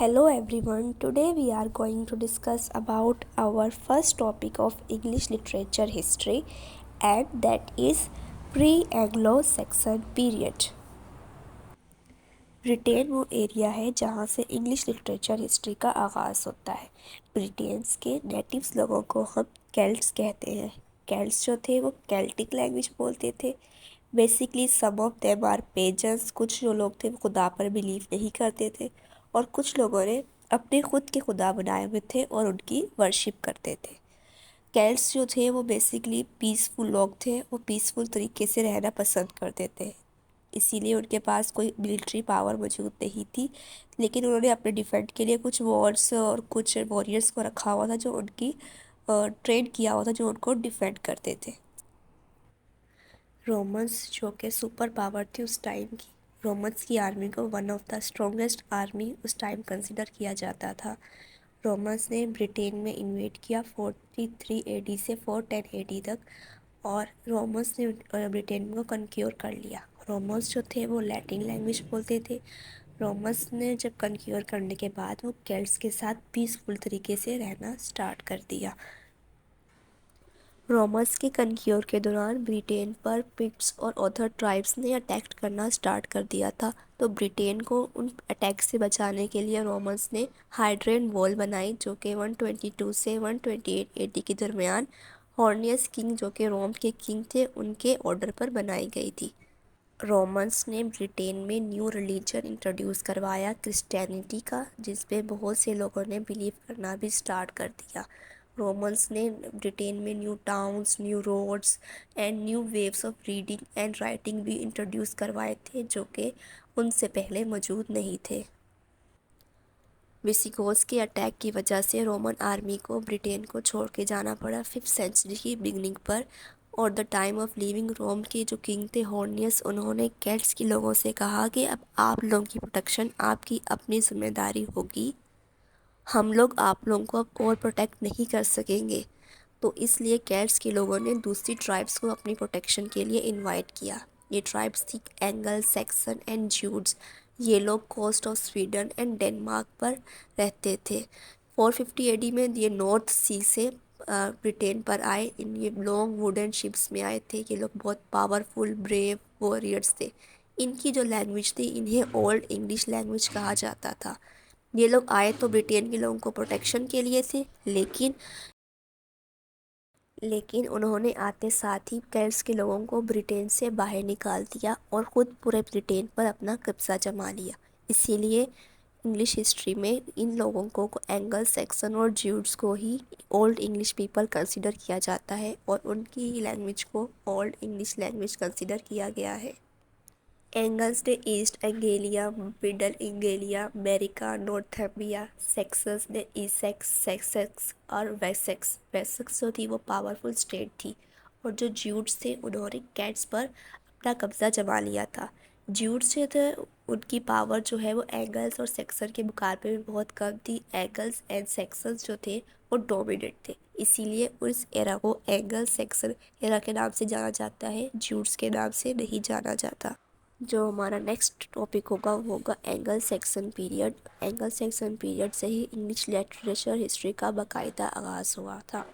Hello everyone, today we are going to discuss about our first topic of English literature history, and that is pre-Anglo-Saxon period. Britain वो area है जहाँ से English literature history का आगाज़ होता है। Britain's के नेटिव्स लोगों को हम केल्ट्स कहते हैं। केल्ट्स जो थे वो केल्टिक लैंग्वेज बोलते थे। Basically some of them are pagans. कुछ जो लोग थे वो खुदा पर बिलीव नहीं करते थे और कुछ लोगों ने अपने खुद के खुदा बनाए हुए थे और उनकी वर्शिप करते थे। केल्ट्स जो थे वो बेसिकली पीसफुल लोग थे, वो पीसफुल तरीके से रहना पसंद करते थे, इसीलिए उनके पास कोई मिलिट्री पावर मौजूद नहीं थी, लेकिन उन्होंने अपने डिफेंड के लिए कुछ वॉर्स और कुछ वॉरियर्स को रखा हुआ था जो उनकी ट्रेन किया हुआ था, जो उनको डिफेंड करते थे। रोमन्स जो कि सुपर पावर थी उस टाइम की, रोमन्स की आर्मी को one of the strongest army उस टाइम कंसिडर किया जाता था। रोमन्स ने ब्रिटेन में इन्वेड किया 43 एडी से 410 एडी तक, और रोमन्स ने ब्रिटेन को कन्क्योर कर लिया। रोमन्स जो थे वो लैटिन लैंग्वेज बोलते थे। रोमन्स ने जब कन्क्योर करने के बाद वो केल्ट्स के साथ पीसफुल तरीके से रहना स्टार्ट कर दिया। रोमन्स के कन्क्योर के दौरान ब्रिटेन पर पिक्ट्स और अदर ट्राइब्स ने अटैक करना स्टार्ट कर दिया था, तो ब्रिटेन को उन अटैक से बचाने के लिए रोमन्स ने हाइड्रेन वॉल बनाई, जो कि 122 से 128 एडी के दरमियान हॉर्नियस किंग, जो कि रोम के किंग थे, उनके ऑर्डर पर बनाई गई थी। रोमन्स ने ब्रिटेन में न्यू रिलीजन इंट्रोड्यूस करवाया, क्रिश्चियनिटी का, जिस पे बहुत से लोगों ने बिलीव करना भी स्टार्ट कर दिया। रोमन्स ने ब्रिटेन में new towns, new roads and new waves of reading and writing भी इंट्रोड्यूस करवाए थे, जो कि उनसे पहले मौजूद नहीं थे। विसिगोथ्स के अटैक की वजह से रोमन आर्मी को ब्रिटेन को छोड़ के जाना पड़ा 5th सेंचुरी की बिगनिंग पर, और द टाइम ऑफ लिविंग रोम के जो किंग थे हॉर्नियस, उन्होंने केल्ट्स के लोगों से कहा कि अब आप लोगों की प्रोटेक्शन आपकी अपनी जिम्मेदारी होगी, हम लोग आप लोगों को अब और प्रोटेक्ट नहीं कर सकेंगे। तो इसलिए केल्ट्स के लोगों ने दूसरी ट्राइब्स को अपनी प्रोटेक्शन के लिए इनवाइट किया। ये ट्राइब्स थी एंगल, सैक्सन एंड ज्यूड्स। ये लोग coast of Sweden and Denmark पर रहते थे। 450 एडी में ये नॉर्थ सी से ब्रिटेन पर आए। इन ये लॉन्ग वुडन शिप्स में आए थे। ये लोग बहुत पावरफुल ब्रेव वॉरियर्स थे। इनकी जो लैंग्वेज थी, इन्हें ओल्ड इंग्लिश लैंग्वेज कहा जाता था। ये लोग आए तो ब्रिटेन के लोगों को प्रोटेक्शन के लिए थे, लेकिन उन्होंने आते साथ ही केल्ट्स के लोगों को ब्रिटेन से बाहर निकाल दिया और ख़ुद पूरे ब्रिटेन पर अपना कब्ज़ा जमा लिया। इसीलिए इंग्लिश हिस्ट्री में इन लोगों को एंगल, सैक्सन और ज्यूड्स को ही ओल्ड इंग्लिश पीपल कंसिडर किया जाता है, और उनकी ही लैंग्वेज को ओल्ड इंग्लिश लैंग्वेज कंसिडर किया गया है। एंगल्स ने ईस्ट एंगेलिया, मिडल एंगेलिया, अमेरिका, नॉर्थम्बिया, सेक्सस ने ईसेक्स, सेक्सेक्स और वेसेक्स। वेसेक्स जो थी वो पावरफुल स्टेट थी, और जो ज्यूड्स थे उन्होंने कैट्स पर अपना कब्ज़ा जमा लिया था। ज्यूड्स जो थे उनकी पावर जो है वो एंगल्स और सेक्सन के मुकाबले में बहुत कम थी। एंगल्स एंड सेक्सन्स जो थे वो डोमिनेट थे, इसीलिए उस एरा को एंगल सेक्सन एरा के नाम से जाना जाता है, ज्यूड्स के नाम से नहीं जाना जाता। जो हमारा नेक्स्ट टॉपिक होगा वो होगा angle Saxon period. Angle Saxon period से ही इंग्लिश लिटरेचर हिस्ट्री का बाकायदा आगाज़ हुआ था।